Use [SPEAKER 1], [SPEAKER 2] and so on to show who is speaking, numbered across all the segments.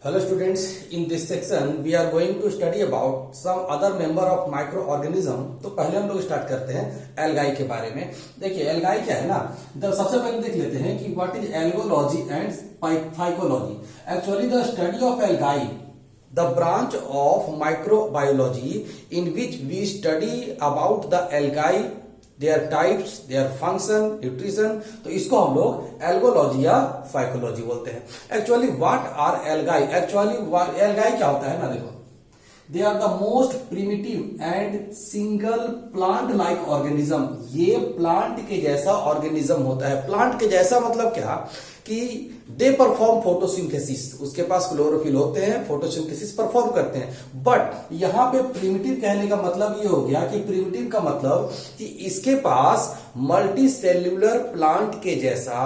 [SPEAKER 1] Hello students, in this section we are going to study about some other member of microorganism। तो पहले हम लोग start करते हैं एल्गाई के बारे में। देखिए एल्गाई क्या है ना, सबसे पहले देख लेते हैं कि what is algology and phycology. Actually the study of algae, the branch of microbiology in which we study about the algae, their types, their function, nutrition। तो इसको हम लोग एल्गोलॉजी या फाइकोलॉजी बोलते हैं। Actually what are algae, actually algae क्या होता है ना, देखो they are the most primitive and single plant like organism. ये प्लांट के जैसा ऑर्गेनिज्म होता है। प्लांट के जैसा मतलब क्या कि दे परफॉर्म फोटोसिंथेसिस, उसके पास क्लोरोफिल होते हैं, फोटोसिंथेसिस परफॉर्म करते हैं। बट यहां पे प्रिमिटिव कहने का मतलब ये हो गया कि प्रिमिटिव का मतलब कि इसके पास मल्टी सेल्यूलर प्लांट के जैसा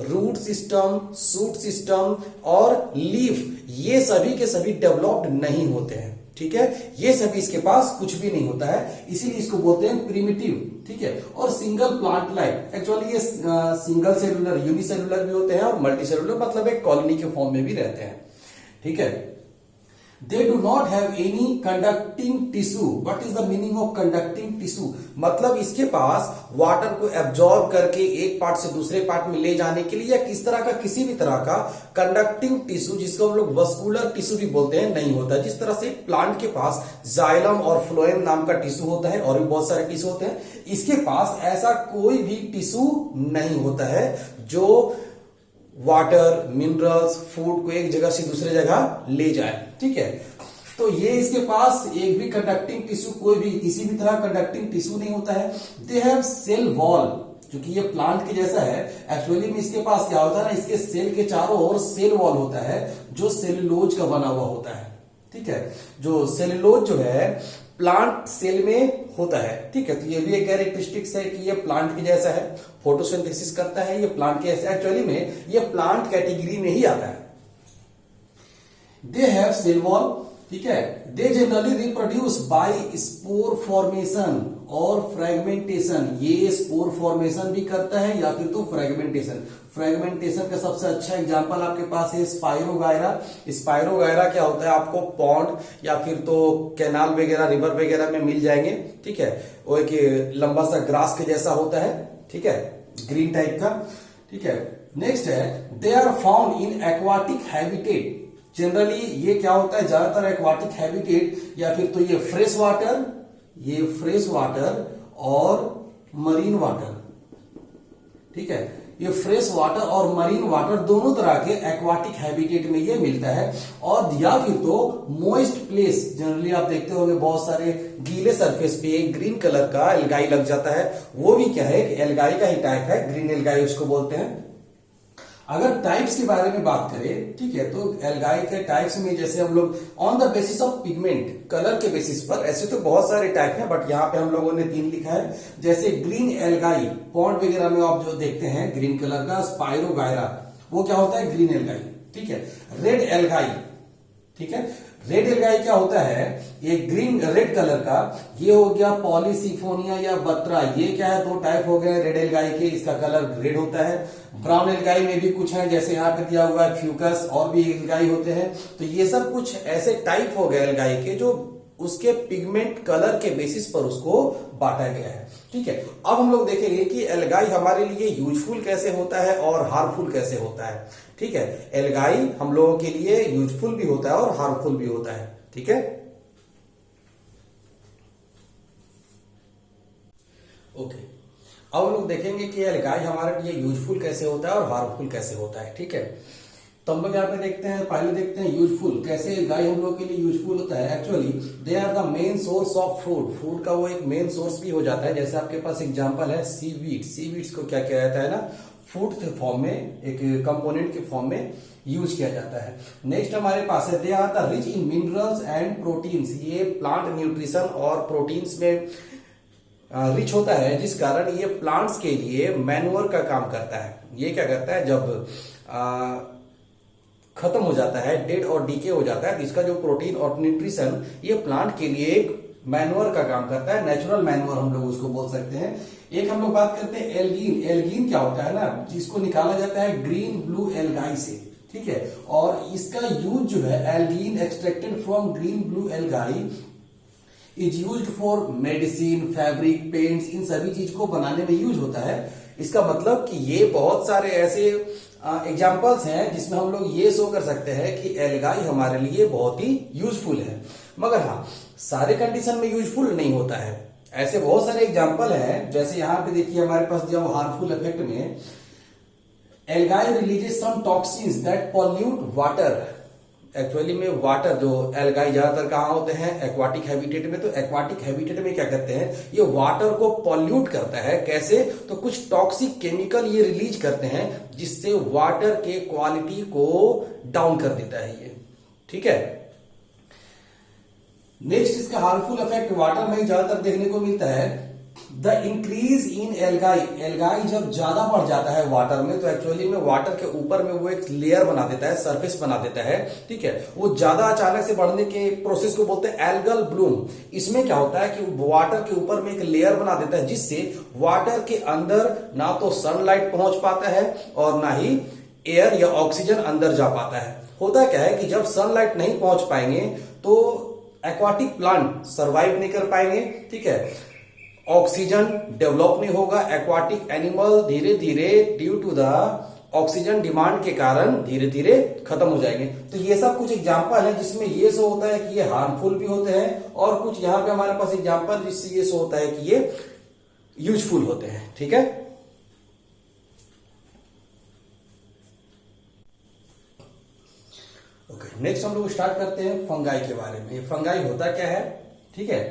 [SPEAKER 1] रूट सिस्टम, शूट सिस्टम और लीफ, ये सभी के सभी डेवलप्ड नहीं होते हैं। ठीक है, ये सभी इसके पास कुछ भी नहीं होता है, इसीलिए इसको बोलते हैं प्रिमिटिव। ठीक है, और सिंगल प्लांट लाइक, एक्चुअली ये सिंगल सेलुलर, यूनिसेलुलर भी होते हैं और मल्टी सेलुलर मतलब एक कॉलोनी के फॉर्म में भी रहते हैं। ठीक है, they do not have any conducting tissue. What is the meaning of conducting tissue, मतलब इसके पास वाटर को एब्जॉर्ब करके एक पार्ट से दूसरे पार्ट में ले जाने के लिए या किस तरह का, किसी भी तरह का कंडक्टिंग टिश्यू, जिसको हम लोग वस्कुलर टिश्यू भी बोलते हैं, नहीं होता। जिस तरह से प्लांट के पास जाइलम और फ्लोएम नाम का टिश्यू होता है और भी बहुत सारे टिश्यू होते हैं, इसके पास ऐसा कोई भी टिश्यू नहीं होता है जो वाटर, मिनरल्स, फूड को एक जगह से दूसरे जगह ले जाए। ठीक है, तो ये इसके पास एक भी कंडक्टिंग टिश्यू, कोई भी किसी भी तरह कंडक्टिंग टिश्यू नहीं होता है। दे हैव सेल वॉल, क्योंकि ये प्लांट के जैसा है, एक्चुअली में इसके पास क्या होता है ना, इसके सेल के चारों ओर सेल वॉल होता है जो सेलुलोज का बना हुआ होता है। ठीक है, जो सेलुलोज जो है प्लांट सेल में होता है। ठीक है, तो ये भी एक कैरेक्टरिस्टिक्स है कि ये प्लांट के जैसा है, फोटोसिंथेसिस करता है, ये प्लांट के जैसा। एक्चुअली में ये प्लांट कैटेगरी में ही आता है। They have cell wall. ठीक है, they generally reproduce by spore formation और फ्रेगमेंटेशन। ये स्पोर फॉर्मेशन भी करता है या फिर तो फ्रेगमेंटेशन। फ्रेगमेंटेशन का सबसे अच्छा एग्जांपल आपके पास है स्पाइरोगायरा। स्पाइरोगायरा क्या होता है, आपको पॉन्ड या फिर तो कैनाल वगैरह, रिवर वगैरह में मिल जाएंगे। ठीक है, वो एक लंबा सा ग्रास के जैसा होता है। ठीक है, ग्रीन टाइप का। ठीक है, नेक्स्ट है they are found in aquatic habitat. Generally ये क्या होता है, ज्यादातर एक्वाटिक हैबिटेट या फिर तो ये फ्रेश वाटर और मरीन वाटर। ठीक है, ये फ्रेश वाटर और मरीन वाटर दोनों तरह के एक्वाटिक हैबिटेट में ये मिलता है। और या फिर तो मॉइस्ट प्लेस, जनरली आप देखते होंगे बहुत सारे गीले सरफेस पे एक ग्रीन कलर का एल्गाई लग जाता है, वो भी क्या है कि एल्गाई का ही टाइप है, ग्रीन एल्गाई उसको बोलते हैं। अगर टाइप्स के बारे में बात करें, ठीक है, तो एल्गाई के टाइप्स में जैसे हम लोग on the basis of pigment, colour के बेसिस पर, ऐसे तो बहुत सारे टाइप हैं बट यहाँ पे हम लोगों ने 3 लिखा है। जैसे ग्रीन एल्गाई, पॉन्ड वगैरह में आप जो देखते हैं ग्रीन कलर का, स्पाइरोगायरा, वो क्या होता है, ग्रीन एल्गाई। ठीक है, रेड एल्गाई। ठीक है, रेड एल्गाई क्या होता है, ये ग्रीन रेड कलर का, ये हो गया पॉलीसिफोनिया या बत्रा। ये क्या है, 2 टाइप हो गए रेड एल्गाई के, इसका कलर रेड होता है। ब्राउन एल्गाई में भी कुछ है, जैसे यहाँ पे दिया हुआ है फ्यूकस, और भी एल्गाई होते हैं। तो ये सब कुछ ऐसे टाइप हो गए एल्गाई के जो उसके पिगमेंट कलर के बेसिस पर उसको बांटा गया है। ठीक है, अब हम लोग देखेंगे कि एल्गाई हमारे लिए यूजफुल कैसे होता है और हार्मफुल कैसे होता है। ठीक है, एल्गाई हम लोगों के लिए यूजफुल भी होता है और हार्मफुल भी होता है। ठीक है, ओके, अब हम लोग देखेंगे कि एल्गाई हमारे लिए यूजफुल कैसे होता है और हार्मफुल कैसे होता है। ठीक है, तो हम लोग यहाँ पे देखते हैं, पहले देखते हैं यूजफुल, कैसे एल्गाई हम लोग के लिए यूजफुल होता है। Actually they are the main source of food, food का वो एक मेन सोर्स भी हो जाता है। जैसे आपके पास एग्जांपल है सीवीड, सीवीड्स को क्या किया जाता है ना, फूड के फॉर्म में, एक कंपोनेंट के फॉर्म में यूज किया जाता है। नेक्स्ट हमारे पास है they are the rich in minerals and proteins. ये प्लांट न्यूट्रिशन और प्रोटीन्स में रिच होता है, जिस कारण ये प्लांट्स के लिए मैन्योर का काम करता है। ये क्या करता है, जब खत्म हो जाता है, डेड और डीके हो जाता है, तो इसका जो प्रोटीन और न्यूट्रिशन ये प्लांट के लिए एक मैन्योर का काम करता है, नेचुरल मैन्योर हम लोग उसको बोल सकते हैं। एक हम लोग बात करते हैं एल्गीन। एल्गीन क्या होता है ना, जिसको निकाला जाता है ग्रीन ब्लू एल्गाई से। ठीक है। और इसका यूज जो है algin extracted from green blue algae is used for medicine, fabric, paints, इन सभी चीज को बनाने में यूज होता है। इसका मतलब कि ये बहुत सारे ऐसे एग्जाम्पल्स हैं जिसमें हम लोग ये शो कर सकते हैं कि एल्गाई हमारे लिए बहुत ही यूजफुल है। मगर हाँ, सारे कंडीशन में यूजफुल नहीं होता है। ऐसे बहुत सारे एग्जाम्पल हैं, जैसे यहां पे देखिए हमारे पास दिया हुआ हार्मफुल इफेक्ट में algae releases some toxins that pollute water. Actually में वाटर जो एल्गाई ज्यादातर कहाँ होते हैं, एक्वाटिक हैबिटेट में। तो एक्वाटिक हैबिटेट में क्या करते हैं, ये वाटर को पॉल्यूट करता है। कैसे, तो कुछ टॉक्सिक केमिकल ये रिलीज करते हैं जिससे वाटर के क्वालिटी को डाउन कर देता है ये, ठीक है। नेक्स्ट इसका हार्मफुल इफेक्ट वाटर में ज्यादातर देखने को मिलता है। The increase in algae, algae जब ज्यादा बढ़ जाता है वाटर में तो एक्चुअली में वाटर के ऊपर में वो एक लेयर बना देता है, सरफेस बना देता है, ठीक है। वो ज्यादा अचानक से बढ़ने के प्रोसेस को बोलते हैं एल्गल ब्लूम। इसमें क्या होता है कि वाटर के ऊपर में एक लेयर बना देता है जिससे वाटर के अंदर ना तो सनलाइट पहुंच पाता है और ना ही एयर या ऑक्सीजन अंदर जा पाता है। होता क्या है कि जब सनलाइट नहीं पहुंच पाएंगे तो एक्वाटिक प्लांट सरवाइव नहीं कर पाएंगे, ठीक है। ऑक्सीजन डेवलप नहीं होगा, एक्वाटिक एनिमल धीरे धीरे due to the oxygen demand के कारण धीरे धीरे खत्म हो जाएंगे। तो ये सब कुछ एग्जाम्पल है जिसमें ये शो होता है कि ये हार्मफुल भी होते हैं, और कुछ यहाँ पे हमारे पास एग्जाम्पल जिससे ये शो होता है कि ये यूजफुल होते हैं, ठीक है। ओके, नेक्स्ट हम लोग स्टार्ट करते हैं फंगाई के बारे में। फंगाई होता क्या है, ठीक है,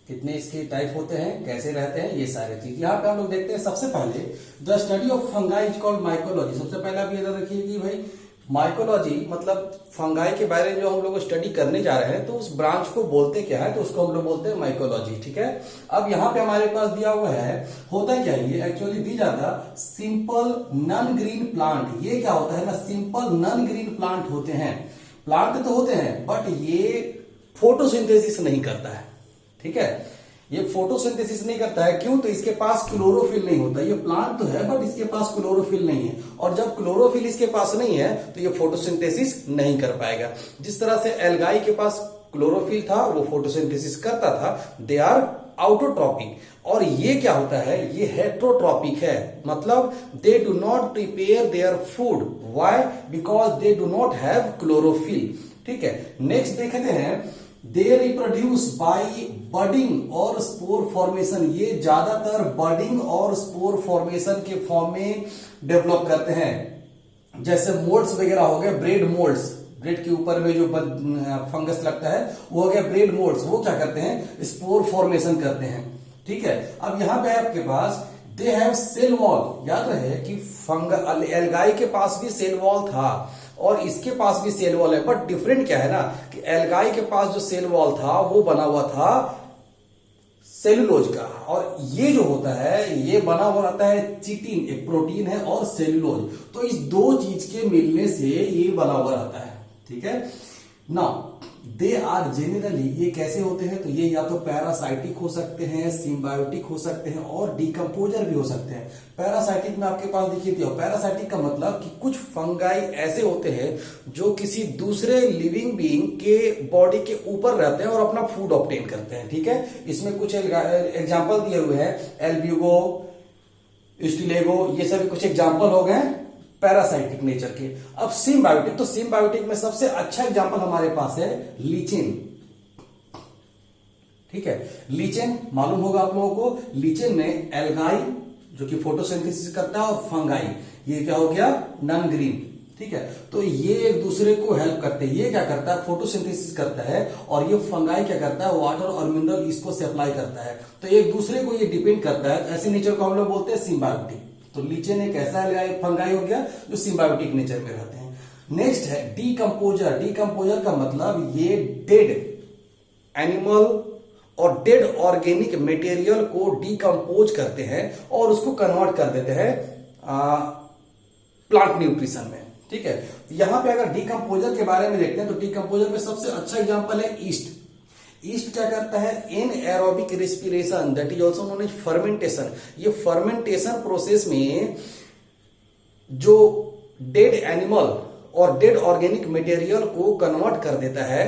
[SPEAKER 1] कितने इसके टाइप होते हैं, कैसे रहते हैं, ये सारे चीज यहाँ पे हम लोग देखते हैं। सबसे पहले the study of fungi is called mycology. सबसे पहले आप ये रखिए कि भाई माइकोलॉजी मतलब फंगाई के बारे में जो हम लोग स्टडी करने जा रहे हैं तो उस ब्रांच को बोलते क्या है, तो उसको हम लोग बोलते हैं माइकोलॉजी, ठीक है। अब यहाँ पे हमारे पास दिया हुआ है, होता क्या है ये एक्चुअली दी जाता सिंपल नॉन ग्रीन प्लांट। ये क्या होता है ना, सिंपल नॉन ग्रीन प्लांट होते हैं। प्लांट तो होते हैं बट ये फोटोसिंथेसिस नहीं करता है, ठीक है। ये फोटोसिंथेसिस नहीं करता है, क्यों, तो इसके पास क्लोरोफिल नहीं होता। ये प्लांट तो है बट इसके पास क्लोरोफिल नहीं है, और जब क्लोरोफिल इसके पास नहीं है तो ये फोटोसिंथेसिस नहीं कर पाएगा। जिस तरह से एल्गाई के पास क्लोरोफिल था, वो फोटोसिंथेसिस करता था, दे आर आउटोट्रॉपिक। और ये क्या होता है, ये हेट्रोट्रॉपिक है, मतलब they do not prepare their food. Why, because they do not have chlorophyll, ठीक है। नेक्स्ट देखते हैं, दे रिप्रोड्यूस बाय बडिंग और स्पोर फॉर्मेशन। ये ज्यादातर बडिंग और स्पोर फॉर्मेशन के फॉर्म में डेवलप करते हैं। जैसे मोल्ड्स वगैरह हो गए, ब्रेड मोल्ड्स, ब्रेड के ऊपर में जो फंगस लगता है वो हो गया ब्रेड मोल्ड्स। वो क्या करते हैं, स्पोर फॉर्मेशन करते हैं, ठीक है। अब यहां पे आपके पास दे हैव सेल वॉल। याद रहे कि एल्गाई के पास भी सेल वॉल था और इसके पास भी सेल वॉल है, बट डिफरेंट क्या है ना कि एल्गाई के पास जो सेल वॉल था वो बना हुआ था सेलुलोज का, और ये जो होता है ये बना हुआ रहता है चिटिन, एक प्रोटीन है, और सेलुलोज। तो इस दो चीज के मिलने से ये बना हुआ रहता है, ठीक है ना। दे आर जेनरली, ये कैसे होते हैं, तो ये या तो पैरासाइटिक हो सकते हैं, सिम्बायोटिक हो सकते हैं, और डिकम्पोजर भी हो सकते हैं। पैरासाइटिक में आपके पास देखिए थी, पैरासाइटिक का मतलब कि कुछ फंगाई ऐसे होते हैं जो किसी दूसरे लिविंग बीइंग के बॉडी के ऊपर रहते हैं और अपना फूड ऑब्टेन करते हैं, ठीक है। इसमें कुछ एग्जाम्पल दिए हुए हैं, एल्ब्यूगो, स्टिलेगो, ये सभी कुछ एग्जाम्पल हो गए पैरासाइटिक नेचर के। अब सिम्बायोटिक, तो सिम्बायोटिक में सबसे अच्छा एग्जांपल हमारे पास है लीचेन, ठीक है। लीचेन मालूम होगा आप लोगों को, लीचेन में एल्गाई जो कि फोटोसिंथेसिस करता है और फंगाई, ये क्या हो गया, नॉन ग्रीन, ठीक है। तो ये एक दूसरे को हेल्प करते हैं। ये क्या करता है, फोटोसिंथेसिस करता है, और ये फंगाई क्या करता है, वाटर और मिनरल इसको सप्लाई करता है। तो एक दूसरे को ये डिपेंड करता है। ऐसे नेचर को हम लोग बोलते हैं सिम्बायोटिक। तो लीचेन एक ऐसा फंगाई हो गया जो सिम्बायोटिक नेचर में रहते हैं। नेक्स्ट है डीकम्पोजर। डीकम्पोजर का मतलब ये डेड एनिमल और डेड ऑर्गेनिक मटेरियल को डीकम्पोज करते हैं और उसको कन्वर्ट कर देते हैं प्लांट न्यूट्रिशन में, ठीक है। यहां पे अगर डीकम्पोजर के बारे में देखते हैं तो डीकम्पोजर में सबसे अच्छा एग्जांपल है ईस्ट। ईस्ट क्या करता है, anaerobic respiration, that is also known as fermentation. ये फर्मेंटेशन प्रोसेस में जो डेड एनिमल और डेड ऑर्गेनिक मटेरियल को कन्वर्ट कर देता है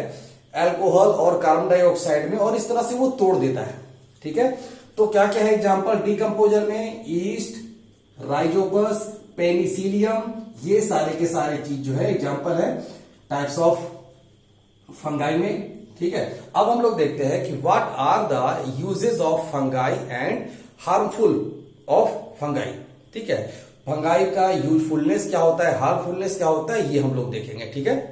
[SPEAKER 1] अल्कोहल और कार्बन डाइऑक्साइड में, और इस तरह से वो तोड़ देता है। ठीक है, तो क्या क्या है एग्जांपल डिकम्पोजर में? ईस्ट, राइजोपस, पेनिसिलियम, ये सारे के सारे चीज जो है एग्जांपल है टाइप्स ऑफ फंगाई में। ठीक है, अब हम लोग देखते हैं कि what are the uses of fungi and harmful of fungi. ठीक है, फंगाई का यूजफुलनेस क्या होता है, हार्मफुलनेस क्या होता है, ये हम लोग देखेंगे। ठीक है,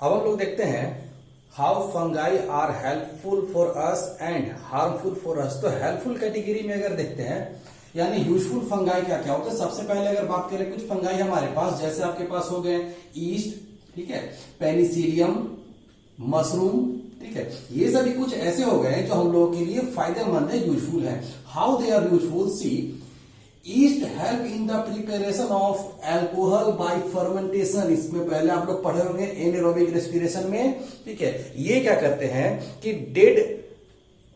[SPEAKER 1] अब हम लोग देखते हैं how fungi are helpful for us and harmful for us. तो हेल्पफुल कैटेगरी में अगर देखते हैं यानी यूजफुल फंगाई क्या क्या होता है, सबसे पहले अगर बात करें कुछ फंगाई हमारे पास, जैसे आपके पास हो गए ईस्ट, ठीक है, पेनिसिलियम, मशरूम, ठीक है, ये सभी कुछ ऐसे हो गए जो हम लोगों के लिए फायदेमंद है, यूजफुल है। How they are useful? See, yeast help in the preparation of alcohol by fermentation. इसमें पहले आप लोग पढ़े होंगे एनारोबिक रेस्पिरेशन में। ठीक है, ये क्या करते हैं कि डेड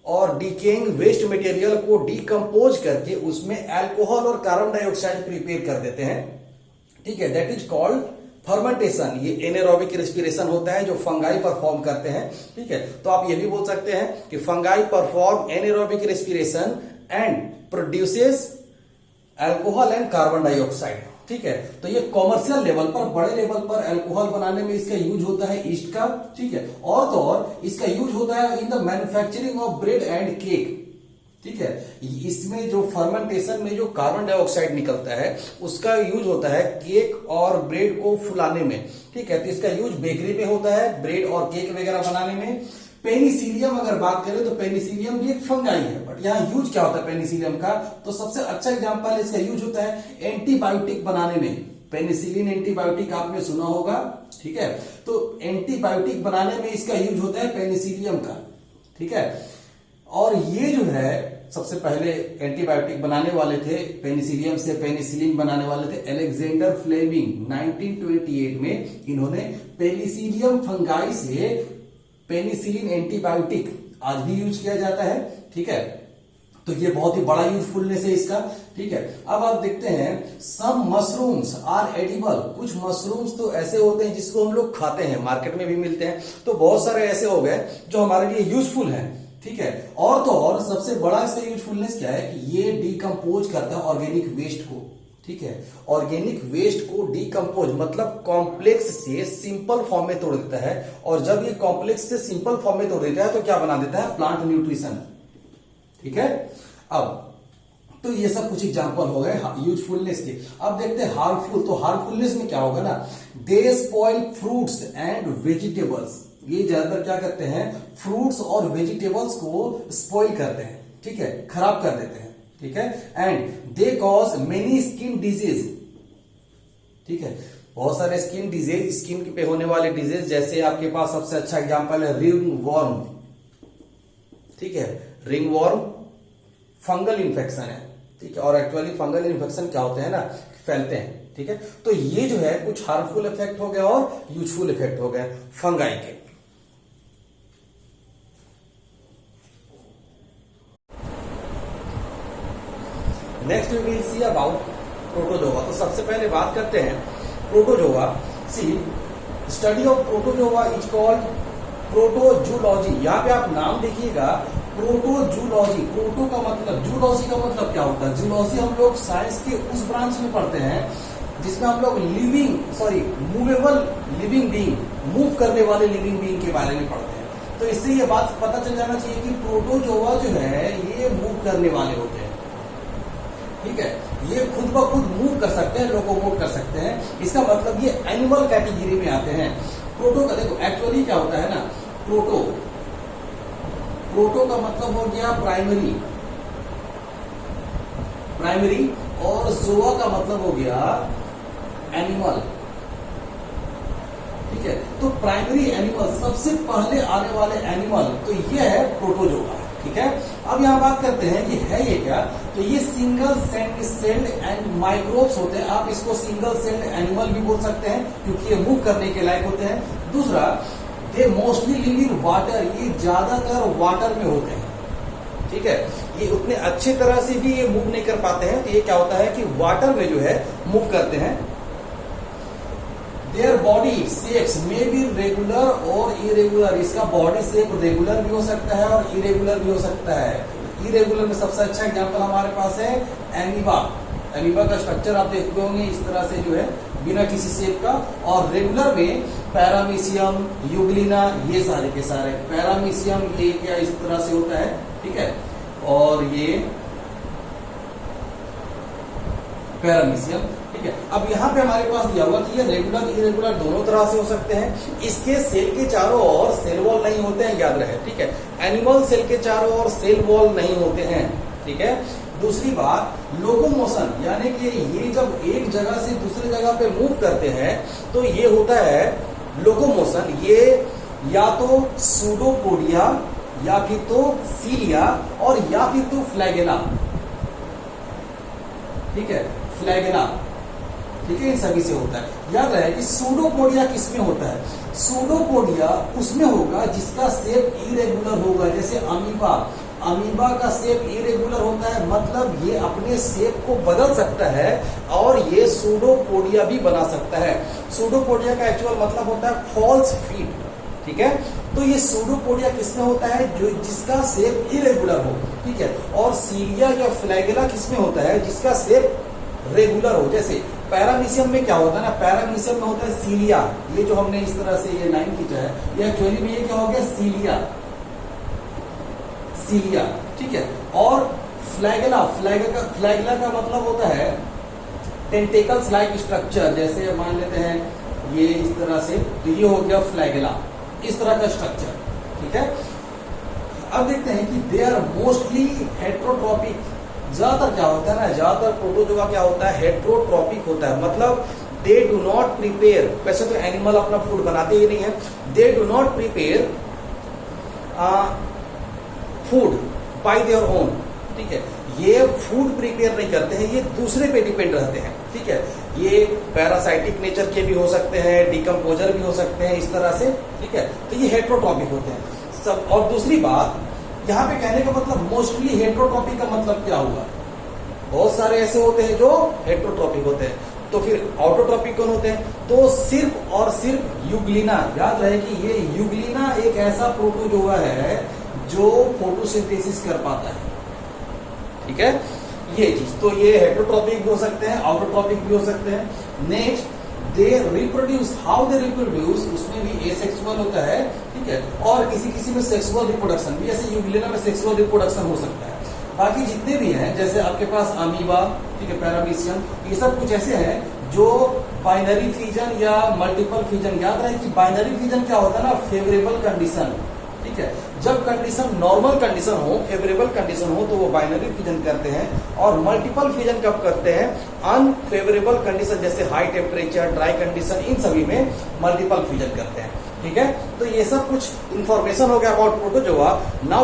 [SPEAKER 1] और डिकेइंग वेस्ट मटेरियल को डिकम्पोज करके उसमें अल्कोहल और कार्बन डाइऑक्साइड प्रिपेयर कर देते हैं। ठीक है, दैट इज कॉल्ड फर्मेंटेशन। ये एनारोबिक रेस्पिरेशन होता है जो फंगाई परफॉर्म करते हैं। ठीक है, तो आप ये भी बोल सकते हैं कि fungi perform anaerobic respiration and produces alcohol and carbon dioxide. ठीक है, तो ये कॉमर्शियल लेवल पर, बड़े लेवल पर अल्कोहल बनाने में इसका यूज होता है ईस्ट का। ठीक है, और तो और इसका यूज होता है in the manufacturing of bread and cake. ठीक है, इसमें जो फर्मेंटेशन में जो कार्बन डाइऑक्साइड निकलता है उसका यूज होता है केक और ब्रेड को फुलाने में। ठीक है, तो इसका यूज बेकरी में होता है, ब्रेड और केक वगैरह बनाने में। पेनिसिलियम अगर बात करें तो पेनिसिलियम भी एक फंगाई है, बट यहाँ यूज क्या होता है पेनिसिलियम का? तो सबसे अच्छा एग्जांपल इसका यूज होता है एंटीबायोटिक बनाने में। पेनिसिलिन एंटीबायोटिक आपने सुना होगा। ठीक है, तो एंटीबायोटिक बनाने में इसका यूज होता है पेनिसिलियम का। ठीक है, और ये जो है सबसे पहले एंटीबायोटिक बनाने वाले थे, पेनिसिलियम से पेनिसिलिन बनाने वाले थे अलेक्जेंडर फ्लेमिंग। 1928 में इन्होंने पेनिसिलियम फंगाई से पेनिसिलिन एंटीबायोटिक आज भी यूज किया जाता है। ठीक है, तो ये बहुत ही बड़ा यूजफुलनेस है इसका। ठीक है, अब आप देखते हैं सम मशरूम्स आर एडिबल। कुछ मशरूम्स तो ऐसे होते हैं जिसको हम लोग खाते हैं, मार्केट में भी मिलते हैं। तो बहुत सारे ऐसे हो गए जो हमारे लिए यूजफुल हैं। ठीक है, और तो और सबसे बड़ा इसका यूजफुलनेस क्या है कि ये डिकम्पोज करता है ऑर्गेनिक वेस्ट को। ठीक है, ऑर्गेनिक वेस्ट को डिकम्पोज मतलब कॉम्प्लेक्स से सिंपल फॉर्म में तोड़ देता है, और जब ये कॉम्प्लेक्स से सिंपल फॉर्म में तोड़ देता है तो क्या बना देता है? Plant nutrition. ठीक है, अब तो ये सब कुछ एग्जांपल हो गए यूजफुलनेस के। अब देखते हैं हार्मफुल। तो हार्मफुलनेस में क्या होगा ना, दे स्पॉइल फ्रूट्स एंड वेजिटेबल्स। ये ज्यादातर क्या करते हैं? फ्रूट्स और वेजिटेबल्स को स्पॉइल करते हैं। ठीक है, खराब कर देते हैं। ठीक है, and they cause many skin disease. ठीक है, बहुत सारे स्किन डिजीज, स्किन पे होने वाले डिजीज, जैसे आपके पास सबसे अच्छा एग्जांपल है रिंग वॉर्म। ठीक है, रिंग वॉर्म फंगल इन्फेक्शन है। ठीक है, और एक्चुअली फंगल इन्फेक्शन क्या होते हैं ना, फैलते हैं। ठीक है, तो ये जो है कुछ हार्मफुल इफेक्ट हो गया और यूजफुल इफेक्ट हो गया फंगाई के। Next we will see about protozoa. तो सबसे पहले बात करते हैं protozoa. See, study of protozoa is called protozoology. यहाँ पे आप नाम देखिएगा प्रोटोजूलॉजी। प्रोटो का मतलब, जूलॉजी का मतलब क्या होता है? जूलॉजी हम लोग साइंस के उस ब्रांच में पढ़ते हैं जिसमें हम लोग मूवेबल लिविंग बीइंग, मूव करने वाले लिविंग बीइंग के बारे में पढ़ते हैं। तो इससे ये बात पता चल जाना चाहिए कि प्रोटोजोआ जो है ये मूव करने वाले होते हैं। ठीक है, ये खुद ब खुद मूव कर सकते हैं, लोकोमोट कर सकते हैं। इसका मतलब ये एनिमल कैटेगरी में आते हैं। प्रोटो का देखो एक्चुअली क्या होता है ना, प्रोटो का मतलब हो गया प्राइमरी, और जोआ का मतलब हो गया एनिमल। ठीक है, तो प्राइमरी एनिमल, सबसे पहले आने वाले एनिमल, तो ये है प्रोटोजोआ। ठीक है, अब यहां बात करते हैं कि है ये क्या। तो ये सिंगल सेल्ड एंड माइक्रोब्स होते हैं। आप इसको सिंगल सेल्ड एनिमल भी बोल सकते हैं क्योंकि ये मूव करने के लायक होते हैं। दूसरा, they mostly live in water. ये ज्यादातर वाटर में होते हैं। ठीक है, ये उतने अच्छी तरह से भी ये मूव नहीं कर पाते हैं। तो ये क्या होता है कि वाटर में जो है मूव करते हैं। देयर बॉडी शेप्स में बी रेगुलर और इरेगुलर। इसका बॉडी शेप रेगुलर भी हो सकता है और इरेगुलर भी हो सकता है। इरेगुलर में सबसे अच्छा एग्जांपल हमारे पास है एमीबा। एमीबा का स्ट्रक्चर आप देखते होंगे इस तरह से जो है, बिना किसी शेप का। और रेगुलर में पैरामीशियम, यूग्लिना, ये सारे के सारे। पैरामीशियम ये क्या इस तरह से होता है, ठीक है, और ये पैरामीशियम, ठीक है। अब यहाँ पे हमारे पास दिया हुआ कि ये रेगुलर इरेगुलर दोनों तरह से हो सकते हैं। इसके सेल के चारों ओर सेल वॉल नहीं होते हैं, याद रहे, ठीक है। एनिमल सेल के चारों ओर सेल वॉल नहीं होते हैं, ठीक है। दूसरी बात, लोकोमोशन, यानी कि ये जब एक जगह से दूसरी जगह पे मूव करते हैं तो ये होता है लोकोमोशन। ये या तो सूडोपोडिया या फिर तो सीलिया और या फिर तो फ्लैगेला, ठीक है, फ्लैगेला, ठीक है, इन सभी से होता है। याद रहे कि सूडोपोडिया किसमें होता है? सूडोपोडिया उसमें होगा जिसका शेप इरेगुलर होगा, जैसे अमीबा। अमीबा का शेप इरेगुलर होता है, मतलब ये अपने शेप को बदल सकता है और ये सूडोपोडिया भी बना सकता है। सूडोपोडिया का एक्चुअल मतलब होता है फॉल्स फीट, ठीक है। तो ये सूडोपोडिया किसमें होता है? जो जिसका शेप इरेगुलर हो, ठीक है। और सीलिया या फ्लैगेला किसमें होता है? जिसका शेप रेगुलर हो। जैसे पैरामीशियम में क्या होता है ना, पैरामीशियम में होता है सीलिया। ये जो हमने इस तरह से ये लाइन खींचा है, ये एक्चुअली में ये क्या हो गया? सीलिया, सीलिया, ठीक है। और फ्लैगेला, फ्लैगेला का मतलब होता है टेंटेकल्स लाइक स्ट्रक्चर। जैसे मान लेते हैं ये इस तरह से, तो ये हो गया फ्लैगेला, इस तरह का स्ट्रक्चर, ठीक है। अब देखते हैं कि दे आर मोस्टली हेट्रोट्रॉपिक। ज्यादातर क्या होता है ना, ज्यादातर प्रोटोजोआ क्या होता है? हेट्रोट्रॉपिक होता है, मतलब दे डू नॉट प्रिपेयर। वैसे तो एनिमल अपना फूड बनाते ही नहीं है, they do not prepare food by their own, ठीक है। ये फूड प्रिपेयर नहीं करते हैं, ये दूसरे पे डिपेंड रहते हैं, ठीक है। ये पैरासाइटिक नेचर के भी हो सकते हैं, डिकम्पोजर भी हो सकते हैं, इस तरह से, ठीक है। तो ये हेट्रोट्रॉपिक होते हैं सब। और दूसरी बात, यहाँ पे कहने का मतलब मोस्टली हेट्रोट्रॉपिक का मतलब क्या हुआ? बहुत सारे ऐसे होते हैं जो हेट्रोट्रॉपिक होते हैं, तो फिर ऑटोट्रॉपिक कौन होते हैं? तो सिर्फ और सिर्फ यूग्लिना। याद रहे कि ये यूग्लिना एक ऐसा प्रोटोजोआ है जो फोटोसिंथेसिस कर पाता है, ठीक है, ये चीज। तो ये हेट्रोट्रॉपिक भी हो सकते हैं, ऑटोट्रॉपिक भी हो सकते हैं। Next, they reproduce. How they reproduce? उसमें भी एसेक्सुअल होता है, ठीक है, और किसी किसी में सेक्सुअल रिप्रोडक्शन भी, ऐसे यूग्लिना में सेक्सुअल रिप्रोडक्शन हो सकता है। बाकी जितने भी हैं, जैसे आपके पास अमीबा, ठीक है, पैरामीशियम, ये सब कुछ ऐसे हैं जो बाइनरी फिजन या मल्टीपल फिजन। याद रहे कि बाइनरी फिजन क्या होता है ना, फेवरेबल कंडीशन, ठीक है। जब कंडीशन नॉर्मल कंडीशन हो, फेवरेबल कंडीशन हो, तो वो बाइनरी फिजन करते हैं। और मल्टीपल फिजन कब करते हैं? अनफेवरेबल कंडीशन, जैसे हाई टेम्परेचर, ड्राई कंडीशन, इन सभी में मल्टीपल फिजन करते हैं, ठीक है। तो ये सब कुछ इंफॉर्मेशन हो गया अबाउट प्रोटोजोआ। नाउ